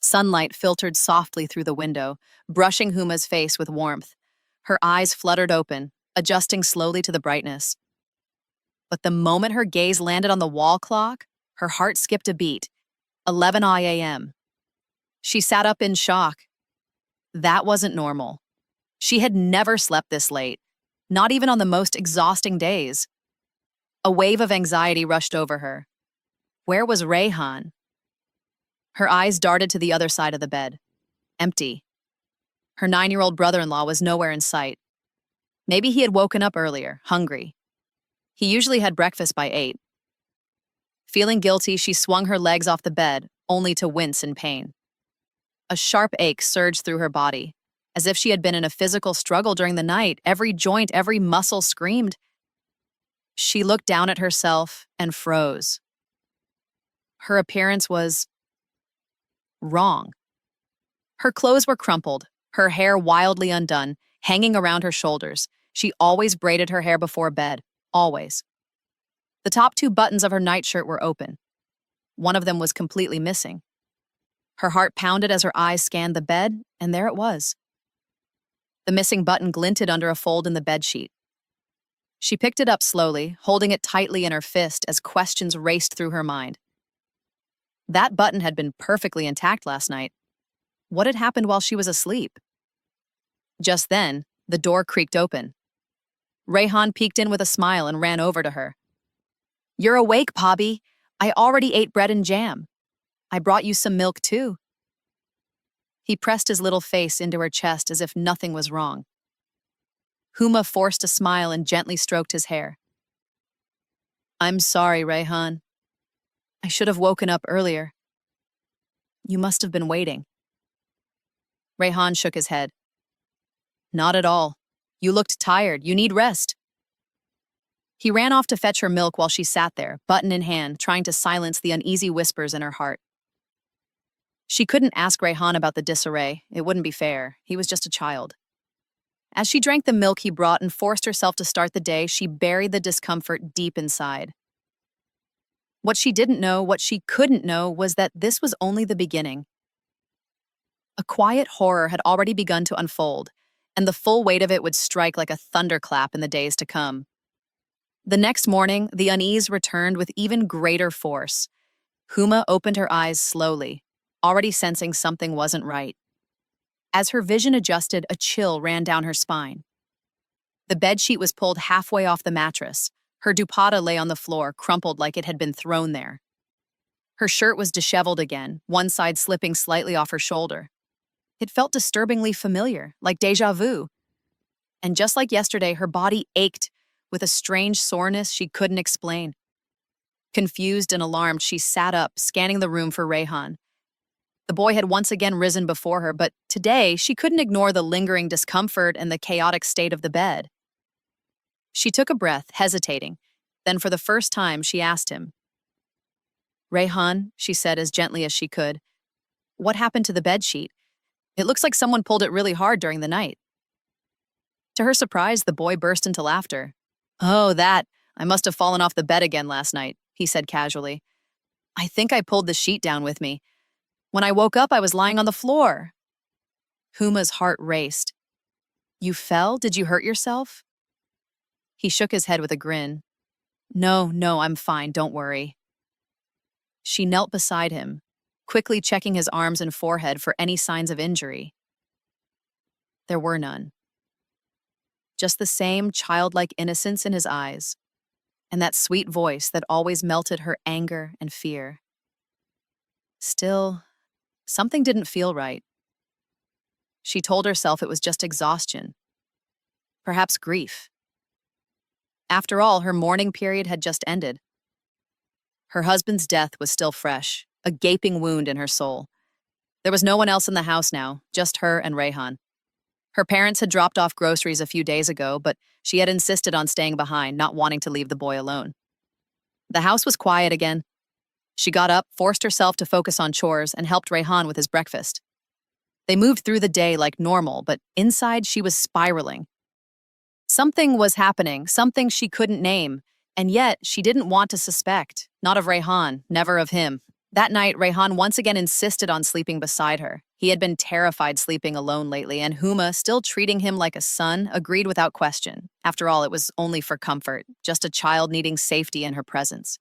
Sunlight filtered softly through the window, brushing Huma's face with warmth. Her eyes fluttered open, adjusting slowly to the brightness. But the moment her gaze landed on the wall clock, her heart skipped a beat. 11 a.m. She sat up in shock. That wasn't normal. She had never slept this late, not even on the most exhausting days. A wave of anxiety rushed over her. Where was Rayhan? Her eyes darted to the other side of the bed. Empty. Her 9-year-old brother-in-law was nowhere in sight. Maybe he had woken up earlier, hungry. He usually had breakfast by 8. Feeling guilty, she swung her legs off the bed, only to wince in pain. A sharp ache surged through her body, as if she had been in a physical struggle during the night. Every joint, every muscle screamed. She looked down at herself and froze. Her appearance was wrong. Her clothes were crumpled, her hair wildly undone, hanging around her shoulders. She always braided her hair before bed, always. The top 2 buttons of her nightshirt were open. One of them was completely missing. Her heart pounded as her eyes scanned the bed, and there it was. The missing button glinted under a fold in the bedsheet. She picked it up slowly, holding it tightly in her fist as questions raced through her mind. That button had been perfectly intact last night. What had happened while she was asleep? Just then, the door creaked open. Rayhan peeked in with a smile and ran over to her. "You're awake, Pobby. I already ate bread and jam. I brought you some milk, too." He pressed his little face into her chest as if nothing was wrong. Huma forced a smile and gently stroked his hair. "I'm sorry, Rayhan. I should have woken up earlier. You must have been waiting." Rayhan shook his head. "Not at all. You looked tired. You need rest." He ran off to fetch her milk while she sat there, button in hand, trying to silence the uneasy whispers in her heart. She couldn't ask Rayhan about the disarray. It wouldn't be fair. He was just a child. As she drank the milk he brought and forced herself to start the day, she buried the discomfort deep inside. What she didn't know, what she couldn't know, was that this was only the beginning. A quiet horror had already begun to unfold, and the full weight of it would strike like a thunderclap in the days to come. The next morning, the unease returned with even greater force. Huma opened her eyes slowly, already sensing something wasn't right. As her vision adjusted, a chill ran down her spine. The bedsheet was pulled halfway off the mattress. Her dupatta lay on the floor, crumpled like it had been thrown there. Her shirt was disheveled again, one side slipping slightly off her shoulder. It felt disturbingly familiar, like déjà vu. And just like yesterday, her body ached with a strange soreness she couldn't explain. Confused and alarmed, she sat up, scanning the room for Rayhan. The boy had once again risen before her, but today she couldn't ignore the lingering discomfort and the chaotic state of the bed. She took a breath, hesitating. Then for the first time, she asked him. "Rayhan," she said as gently as she could, "what happened to the bedsheet? It looks like someone pulled it really hard during the night." To her surprise, the boy burst into laughter. "Oh, that. I must have fallen off the bed again last night," he said casually. "I think I pulled the sheet down with me. When I woke up, I was lying on the floor." Huma's heart raced. "You fell? Did you hurt yourself?" He shook his head with a grin. No, I'm fine, don't worry." She knelt beside him, quickly checking his arms and forehead for any signs of injury. There were none. Just the same childlike innocence in his eyes, and that sweet voice that always melted her anger and fear. Still, something didn't feel right. She told herself it was just exhaustion, perhaps grief. After all, her mourning period had just ended. Her husband's death was still fresh, a gaping wound in her soul. There was no one else in the house now, just her and Rayhan. Her parents had dropped off groceries a few days ago, but she had insisted on staying behind, not wanting to leave the boy alone. The house was quiet again. She got up, forced herself to focus on chores, and helped Rayhan with his breakfast. They moved through the day like normal, but inside she was spiraling. Something was happening, something she couldn't name, and yet she didn't want to suspect. Not of Rayhan, never of him. That night, Rayhan once again insisted on sleeping beside her. He had been terrified sleeping alone lately, and Huma, still treating him like a son, agreed without question. After all, it was only for comfort, just a child needing safety in her presence.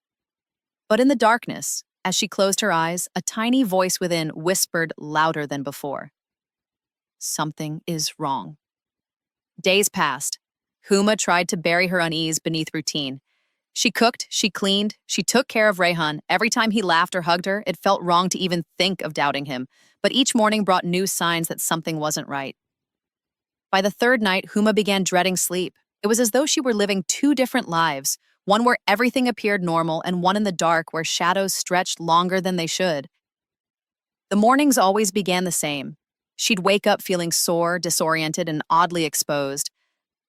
But in the darkness, as she closed her eyes, a tiny voice within whispered louder than before. Something is wrong. Days passed. Huma tried to bury her unease beneath routine. She cooked, she cleaned, she took care of Rayhan. Every time he laughed or hugged her, it felt wrong to even think of doubting him. But each morning brought new signs that something wasn't right. By the third night, Huma began dreading sleep. It was as though she were living two different lives, one where everything appeared normal and one in the dark where shadows stretched longer than they should. The mornings always began the same. She'd wake up feeling sore, disoriented, and oddly exposed.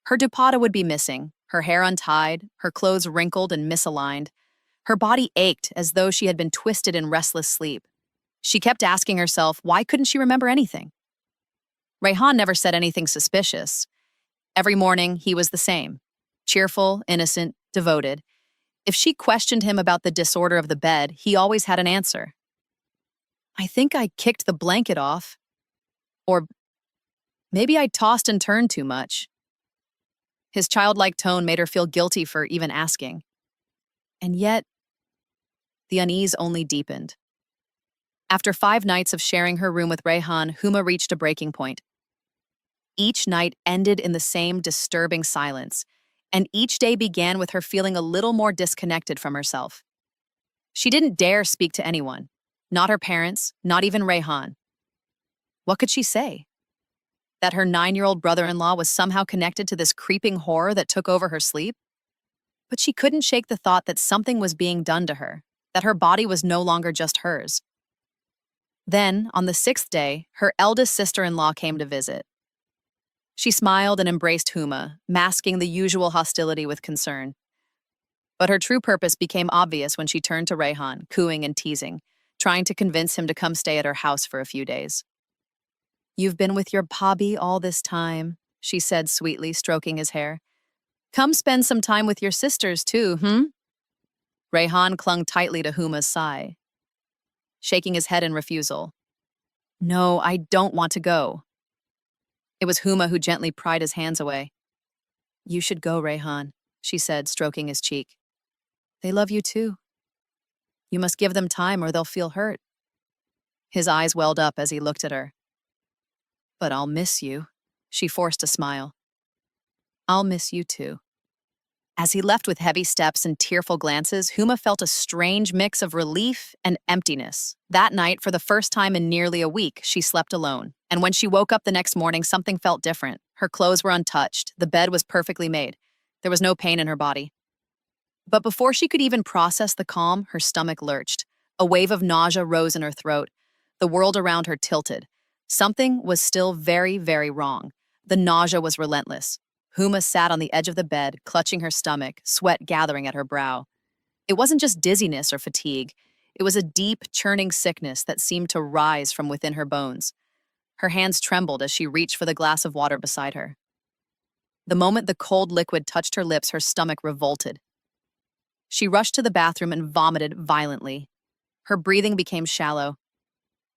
Her dupatta would be missing, her hair untied, her clothes wrinkled and misaligned. Her body ached as though she had been twisted in restless sleep. She kept asking herself, why couldn't she remember anything? Rayhan never said anything suspicious. Every morning, he was the same. Cheerful, innocent, devoted. If she questioned him about the disorder of the bed, he always had an answer. I think I kicked the blanket off. Or maybe I tossed and turned too much. His childlike tone made her feel guilty for even asking. And yet, the unease only deepened. After 5 nights of sharing her room with Rayhan, Huma reached a breaking point. Each night ended in the same disturbing silence, and each day began with her feeling a little more disconnected from herself. She didn't dare speak to anyone, not her parents, not even Rayhan. What could she say? That her 9-year-old brother-in-law was somehow connected to this creeping horror that took over her sleep? But she couldn't shake the thought that something was being done to her, that her body was no longer just hers. Then, on the 6th day, her eldest sister-in-law came to visit. She smiled and embraced Huma, masking the usual hostility with concern. But her true purpose became obvious when she turned to Rayhan, cooing and teasing, trying to convince him to come stay at her house for a few days. You've been with your Bobby all this time, she said sweetly, stroking his hair. Come spend some time with your sisters, too, Rayhan clung tightly to Huma's side, shaking his head in refusal. No, I don't want to go. It was Huma who gently pried his hands away. You should go, Rayhan, she said, stroking his cheek. They love you too. You must give them time or they'll feel hurt. His eyes welled up as he looked at her. But I'll miss you, she forced a smile. I'll miss you too. As he left with heavy steps and tearful glances, Huma felt a strange mix of relief and emptiness. That night, for the first time in nearly a week, she slept alone. And when she woke up the next morning, something felt different. Her clothes were untouched. The bed was perfectly made. There was no pain in her body. But before she could even process the calm, her stomach lurched. A wave of nausea rose in her throat. The world around her tilted. Something was still very, very wrong. The nausea was relentless. Huma sat on the edge of the bed, clutching her stomach, sweat gathering at her brow. It wasn't just dizziness or fatigue. It was a deep, churning sickness that seemed to rise from within her bones. Her hands trembled as she reached for the glass of water beside her. The moment the cold liquid touched her lips, her stomach revolted. She rushed to the bathroom and vomited violently. Her breathing became shallow.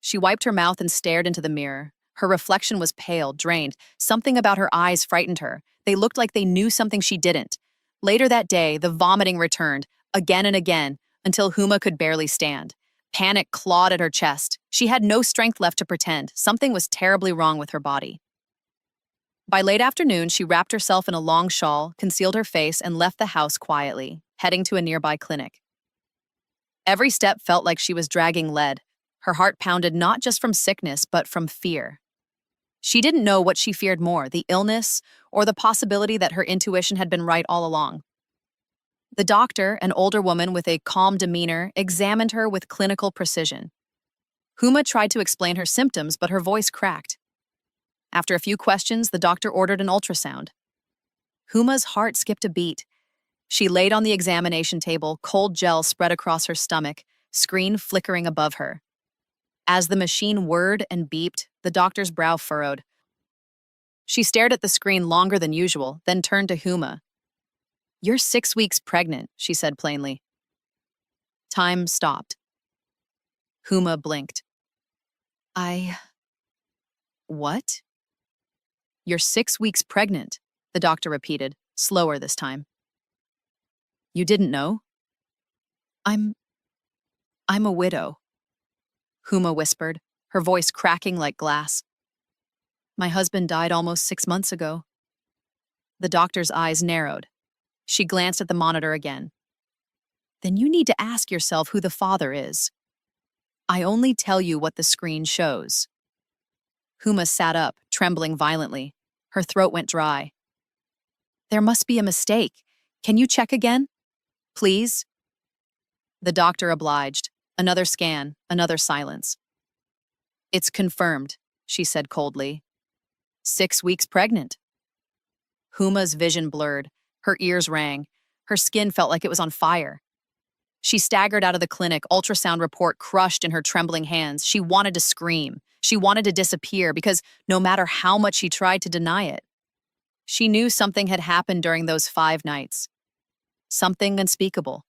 She wiped her mouth and stared into the mirror. Her reflection was pale, drained. Something about her eyes frightened her. They looked like they knew something she didn't. Later that day, the vomiting returned, again and again, until Huma could barely stand. Panic clawed at her chest. She had no strength left to pretend. Something was terribly wrong with her body. By late afternoon, she wrapped herself in a long shawl, concealed her face, and left the house quietly, heading to a nearby clinic. Every step felt like she was dragging lead. Her heart pounded not just from sickness, but from fear. She didn't know what she feared more, the illness or the possibility that her intuition had been right all along. The doctor, an older woman with a calm demeanor, examined her with clinical precision. Huma tried to explain her symptoms, but her voice cracked. After a few questions, the doctor ordered an ultrasound. Huma's heart skipped a beat. She laid on the examination table, cold gel spread across her stomach, screen flickering above her. As the machine whirred and beeped, the doctor's brow furrowed. She stared at the screen longer than usual, then turned to Huma. You're 6 weeks pregnant, she said plainly. Time stopped. Huma blinked. What? You're 6 weeks pregnant, the doctor repeated, slower this time. You didn't know? I'm a widow, Huma whispered, her voice cracking like glass. My husband died almost 6 months ago. The doctor's eyes narrowed. She glanced at the monitor again. Then you need to ask yourself who the father is. I only tell you what the screen shows. Huma sat up, trembling violently. Her throat went dry. There must be a mistake. Can you check again? Please? The doctor obliged. Another scan, another silence. It's confirmed, she said coldly. 6 weeks pregnant. Huma's vision blurred. Her ears rang. Her skin felt like it was on fire. She staggered out of the clinic, ultrasound report crushed in her trembling hands. She wanted to scream. She wanted to disappear because no matter how much she tried to deny it, she knew something had happened during those 5 nights. Something unspeakable.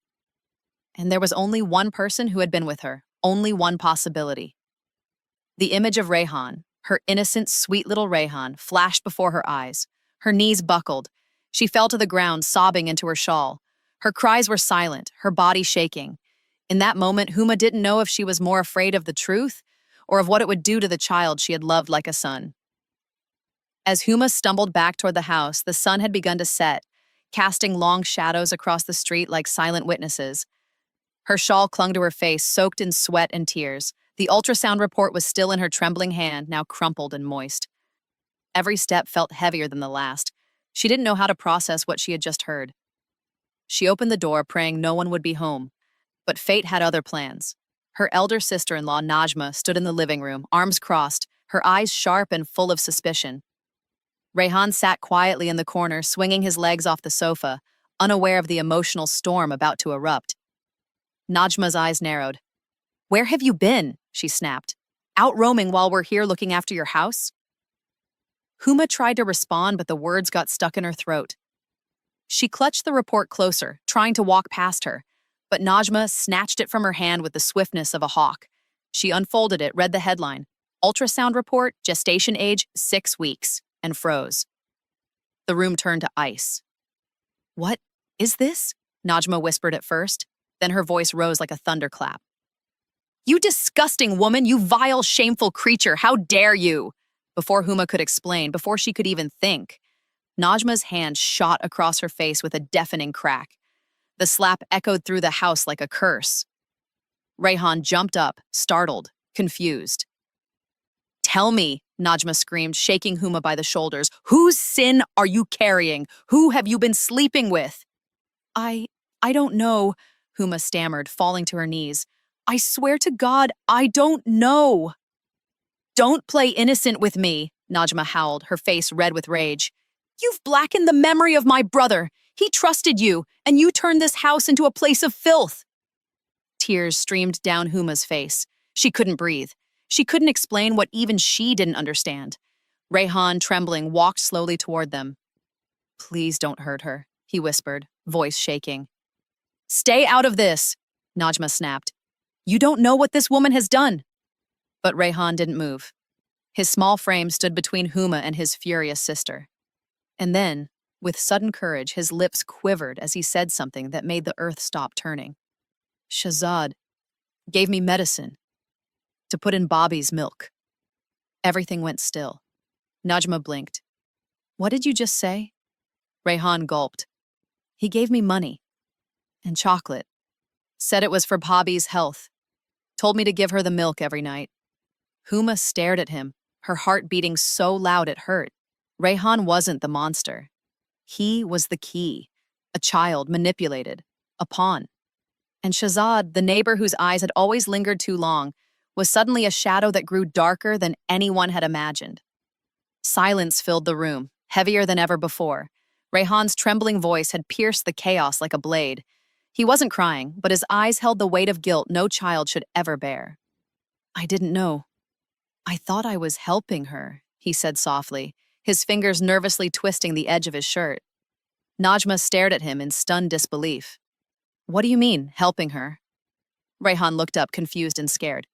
And there was only one person who had been with her, only one possibility. The image of Rayhan, her innocent, sweet little Rayhan, flashed before her eyes. Her knees buckled. She fell to the ground, sobbing into her shawl. Her cries were silent, her body shaking. In that moment, Huma didn't know if she was more afraid of the truth or of what it would do to the child she had loved like a son. As Huma stumbled back toward the house, the sun had begun to set, casting long shadows across the street like silent witnesses. Her shawl clung to her face, soaked in sweat and tears. The ultrasound report was still in her trembling hand, now crumpled and moist. Every step felt heavier than the last. She didn't know how to process what she had just heard. She opened the door, praying no one would be home. But fate had other plans. Her elder sister-in-law, Najma, stood in the living room, arms crossed, her eyes sharp and full of suspicion. Rayhan sat quietly in the corner, swinging his legs off the sofa, unaware of the emotional storm about to erupt. Najma's eyes narrowed. Where have you been? She snapped. Out roaming while we're here looking after your house? Huma tried to respond, but the words got stuck in her throat. She clutched the report closer, trying to walk past her, but Najma snatched it from her hand with the swiftness of a hawk. She unfolded it, read the headline, Ultrasound report, gestation age 6 weeks, and froze. The room turned to ice. What is this? Najma whispered at first, then her voice rose like a thunderclap. You disgusting woman, you vile, shameful creature, how dare you? Before Huma could explain, before she could even think, Najma's hand shot across her face with a deafening crack. The slap echoed through the house like a curse. Rayhan jumped up, startled, confused. Tell me, Najma screamed, shaking Huma by the shoulders. Whose sin are you carrying? Who have you been sleeping with? I don't know, Huma stammered, falling to her knees. I swear to God, I don't know. Don't play innocent with me, Najma howled, her face red with rage. You've blackened the memory of my brother. He trusted you, and you turned this house into a place of filth. Tears streamed down Huma's face. She couldn't breathe. She couldn't explain what even she didn't understand. Rayhan, trembling, walked slowly toward them. Please don't hurt her, he whispered, voice shaking. Stay out of this, Najma snapped. You don't know what this woman has done. But Rayhan didn't move. His small frame stood between Huma and his furious sister. And then, with sudden courage, his lips quivered as he said something that made the earth stop turning. Shahzad gave me medicine to put in Bobby's milk. Everything went still. Najma blinked. What did you just say? Rayhan gulped. He gave me money and chocolate. Said it was for Bobby's health. Told me to give her the milk every night. Huma stared at him, her heart beating so loud it hurt. Rayhan wasn't the monster. He was the key, a child manipulated, a pawn. And Shahzad, the neighbor whose eyes had always lingered too long, was suddenly a shadow that grew darker than anyone had imagined. Silence filled the room, heavier than ever before. Rayhan's trembling voice had pierced the chaos like a blade. He wasn't crying, but his eyes held the weight of guilt no child should ever bear. I didn't know. I thought I was helping her, he said softly, his fingers nervously twisting the edge of his shirt. Najma stared at him in stunned disbelief. What do you mean, helping her? Rayhan looked up, confused and scared.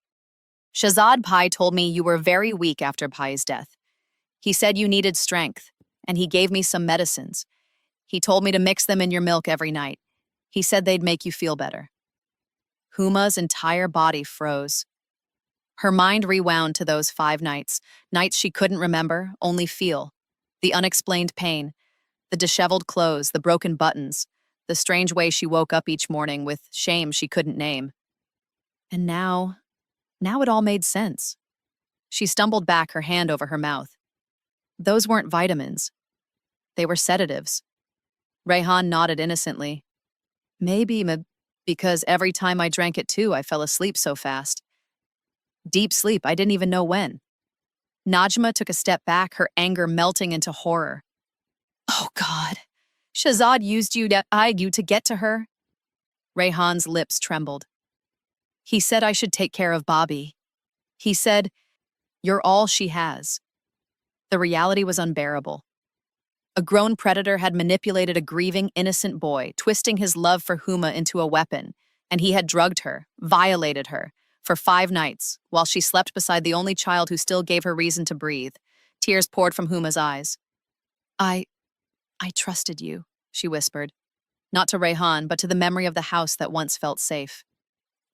Shahzad Pai told me you were very weak after Pai's death. He said you needed strength, and he gave me some medicines. He told me to mix them in your milk every night. He said they'd make you feel better. Huma's entire body froze. Her mind rewound to those 5 nights, nights she couldn't remember, only feel. The unexplained pain, the disheveled clothes, the broken buttons, the strange way she woke up each morning with shame she couldn't name. And now it all made sense. She stumbled back, her hand over her mouth. Those weren't vitamins. They were sedatives. Rayhan nodded innocently. Maybe because every time I drank it too, I fell asleep so fast. Deep sleep, I didn't even know when. Najma took a step back, her anger melting into horror. Oh, God. Shahzad used you to get to her? Rayhan's lips trembled. He said I should take care of Bobby. He said, you're all she has. The reality was unbearable. A grown predator had manipulated a grieving, innocent boy, twisting his love for Huma into a weapon, and he had drugged her, violated her, for 5 nights, while she slept beside the only child who still gave her reason to breathe. Tears poured from Huma's eyes. I trusted you, she whispered. Not to Rayhan, but to the memory of the house that once felt safe.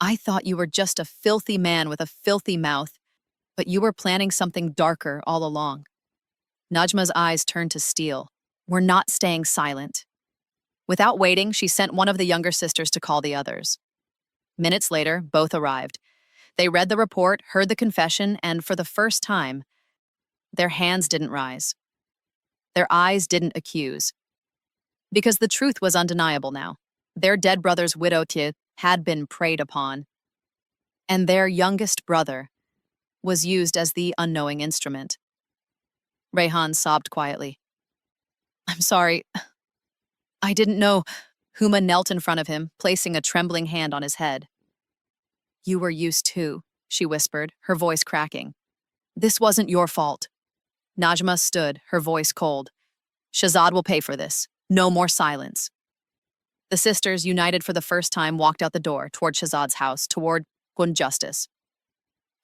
I thought you were just a filthy man with a filthy mouth, but you were planning something darker all along. Najma's eyes turned to steel. We're not staying silent. Without waiting, she sent one of the younger sisters to call the others. Minutes later, both arrived. They read the report, heard the confession, and for the first time, their hands didn't rise. Their eyes didn't accuse. Because the truth was undeniable now. Their dead brother's widow had been preyed upon, and their youngest brother was used as the unknowing instrument. Rayhan sobbed quietly. I'm sorry. I didn't know. Huma knelt in front of him, placing a trembling hand on his head. You were used too, she whispered, her voice cracking. This wasn't your fault. Najma stood, her voice cold. Shahzad will pay for this. No more silence. The sisters, united for the first time, walked out the door, toward Shahzad's house, toward justice.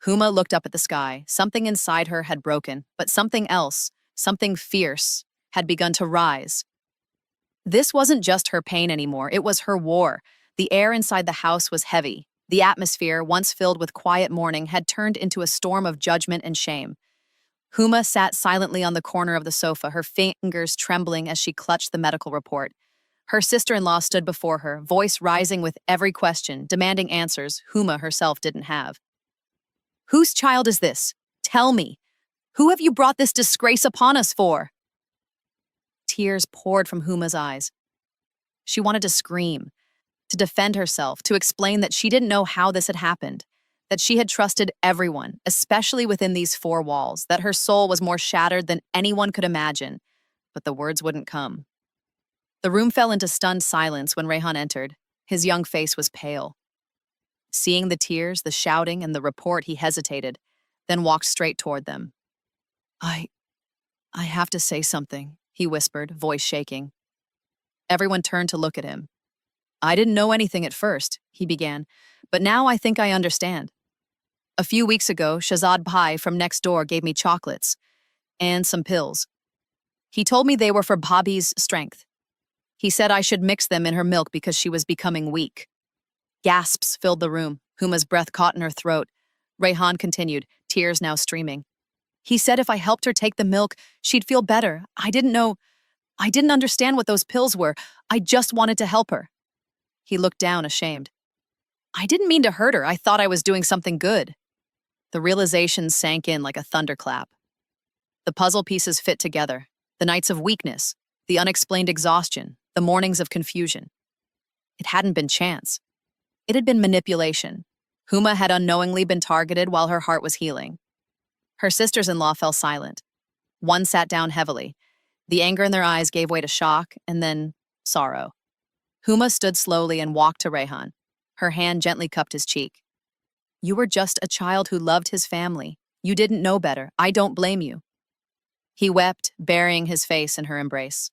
Huma looked up at the sky. Something inside her had broken, but something else, something fierce, had begun to rise. This wasn't just her pain anymore, it was her war. The air inside the house was heavy. The atmosphere, once filled with quiet mourning, had turned into a storm of judgment and shame. Huma sat silently on the corner of the sofa, her fingers trembling as she clutched the medical report. Her sister-in-law stood before her, voice rising with every question, demanding answers Huma herself didn't have. Whose child is this? Tell me. Who have you brought this disgrace upon us for? Tears poured from Huma's eyes. She wanted to scream, to defend herself, to explain that she didn't know how this had happened, that she had trusted everyone, especially within these 4 walls, that her soul was more shattered than anyone could imagine, but the words wouldn't come. The room fell into stunned silence when Rayhan entered. His young face was pale. Seeing the tears, the shouting, and the report, he hesitated, then walked straight toward them. I have to say something, he whispered, voice shaking. Everyone turned to look at him. I didn't know anything at first, he began, but now I think I understand. A few weeks ago, Shahzad Pai from next door gave me chocolates and some pills. He told me they were for Bobby's strength. He said I should mix them in her milk because she was becoming weak. Gasps filled the room. Huma's breath caught in her throat. Rayhan continued, tears now streaming. He said if I helped her take the milk, she'd feel better. I didn't understand what those pills were. I just wanted to help her. He looked down, ashamed. I didn't mean to hurt her. I thought I was doing something good. The realization sank in like a thunderclap. The puzzle pieces fit together. The nights of weakness, the unexplained exhaustion, the mornings of confusion. It hadn't been chance. It had been manipulation. Huma had unknowingly been targeted while her heart was healing. Her sisters-in-law fell silent. One sat down heavily. The anger in their eyes gave way to shock and then sorrow. Huma stood slowly and walked to Rayhan. Her hand gently cupped his cheek. You were just a child who loved his family. You didn't know better. I don't blame you. He wept, burying his face in her embrace.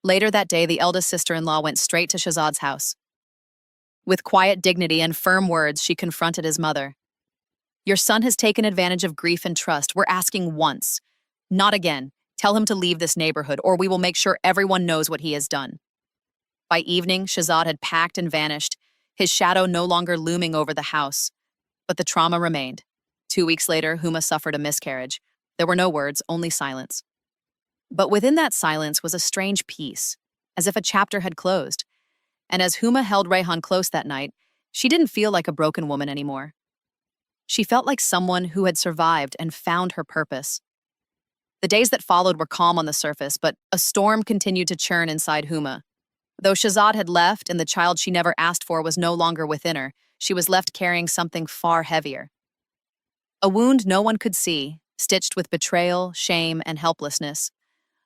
Later that day, the eldest sister-in-law went straight to Shahzad's house. With quiet dignity and firm words, she confronted his mother. Your son has taken advantage of grief and trust. We're asking once. Not again. Tell him to leave this neighborhood, or we will make sure everyone knows what he has done." By evening, Shahzad had packed and vanished, his shadow no longer looming over the house. But the trauma remained. 2 weeks later, Huma suffered a miscarriage. There were no words, only silence. But within that silence was a strange peace, as if a chapter had closed. And as Huma held Rayhan close that night, she didn't feel like a broken woman anymore. She felt like someone who had survived and found her purpose. The days that followed were calm on the surface, but a storm continued to churn inside Huma. Though Shahzad had left and the child she never asked for was no longer within her, she was left carrying something far heavier. A wound no one could see, stitched with betrayal, shame, and helplessness.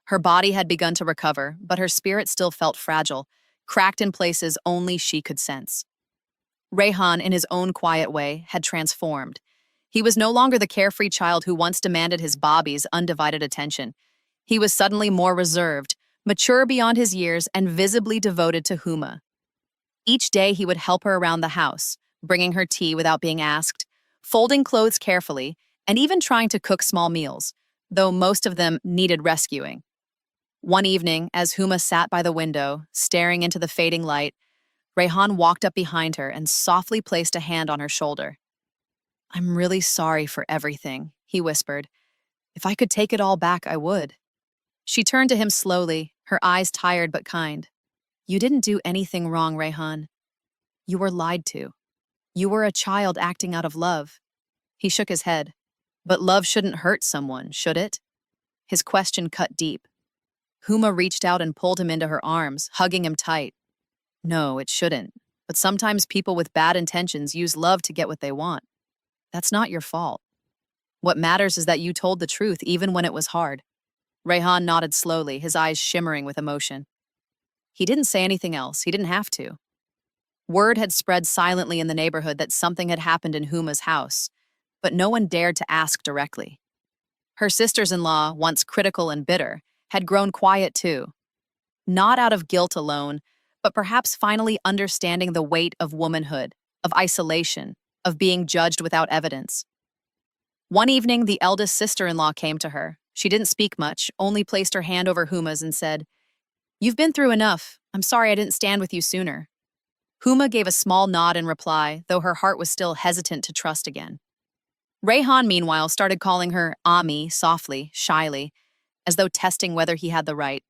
Her body had begun to recover, but her spirit still felt fragile, cracked in places only she could sense. Rayhan, in his own quiet way, had transformed. He was no longer the carefree child who once demanded his Bobby's undivided attention. He was suddenly more reserved, mature beyond his years, and visibly devoted to Huma. Each day he would help her around the house, bringing her tea without being asked, folding clothes carefully, and even trying to cook small meals, though most of them needed rescuing. One evening, as Huma sat by the window, staring into the fading light, Rayhan walked up behind her and softly placed a hand on her shoulder. "I'm really sorry for everything," he whispered. "If I could take it all back, I would." She turned to him slowly, her eyes tired but kind. "You didn't do anything wrong, Rayhan. You were lied to. You were a child acting out of love." He shook his head. "But love shouldn't hurt someone, should it?" His question cut deep. Huma reached out and pulled him into her arms, hugging him tight. "No, it shouldn't. But sometimes people with bad intentions use love to get what they want. That's not your fault. What matters is that you told the truth even when it was hard." Rayhan nodded slowly, his eyes shimmering with emotion. He didn't say anything else. He didn't have to. Word had spread silently in the neighborhood that something had happened in Huma's house, but no one dared to ask directly. Her sisters-in-law, once critical and bitter, had grown quiet too. Not out of guilt alone, but perhaps finally understanding the weight of womanhood, of isolation, of being judged without evidence. One evening, the eldest sister-in-law came to her. She didn't speak much, only placed her hand over Huma's and said, "You've been through enough. I'm sorry I didn't stand with you sooner." Huma gave a small nod in reply, though her heart was still hesitant to trust again. Rayhan, meanwhile, started calling her Ami softly, shyly, as though testing whether he had the right.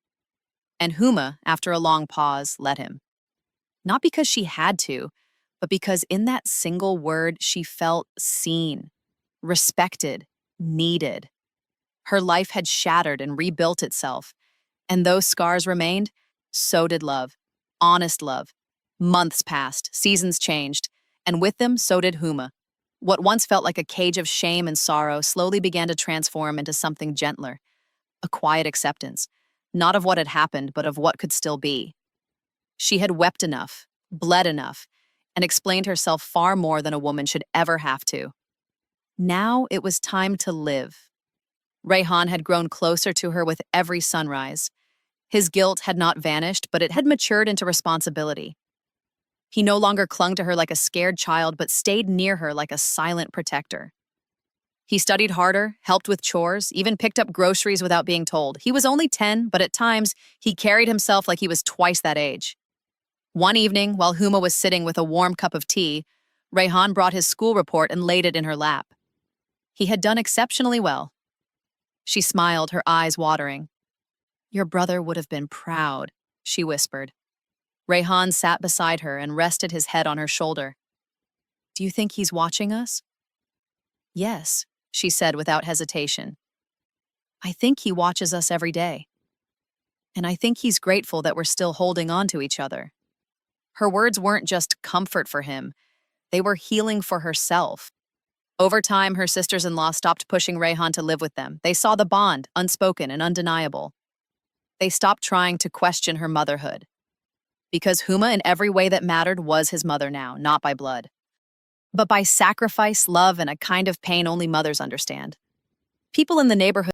And Huma, after a long pause, let him. Not because she had to, but because in that single word she felt seen, respected, needed. Her life had shattered and rebuilt itself, and those scars remained, so did love, honest love. Months passed, seasons changed, and with them, so did Huma. What once felt like a cage of shame and sorrow slowly began to transform into something gentler, a quiet acceptance, not of what had happened, but of what could still be. She had wept enough, bled enough, and explained herself far more than a woman should ever have to. Now it was time to live. Rayhan had grown closer to her with every sunrise. His guilt had not vanished, but it had matured into responsibility. He no longer clung to her like a scared child, but stayed near her like a silent protector. He studied harder, helped with chores, even picked up groceries without being told. He was only 10, but at times, he carried himself like he was twice that age. One evening, while Huma was sitting with a warm cup of tea, Rayhan brought his school report and laid it in her lap. He had done exceptionally well. She smiled, her eyes watering. "Your brother would have been proud," she whispered. Rayhan sat beside her and rested his head on her shoulder. "Do you think he's watching us?" "Yes," she said without hesitation. "I think he watches us every day. And I think he's grateful that we're still holding on to each other." Her words weren't just comfort for him. They were healing for herself. Over time, her sisters-in-law stopped pushing Rayhan to live with them. They saw the bond, unspoken and undeniable. They stopped trying to question her motherhood. Because Huma, in every way that mattered, was his mother now, not by blood, but by sacrifice, love, and a kind of pain only mothers understand. People in the neighborhood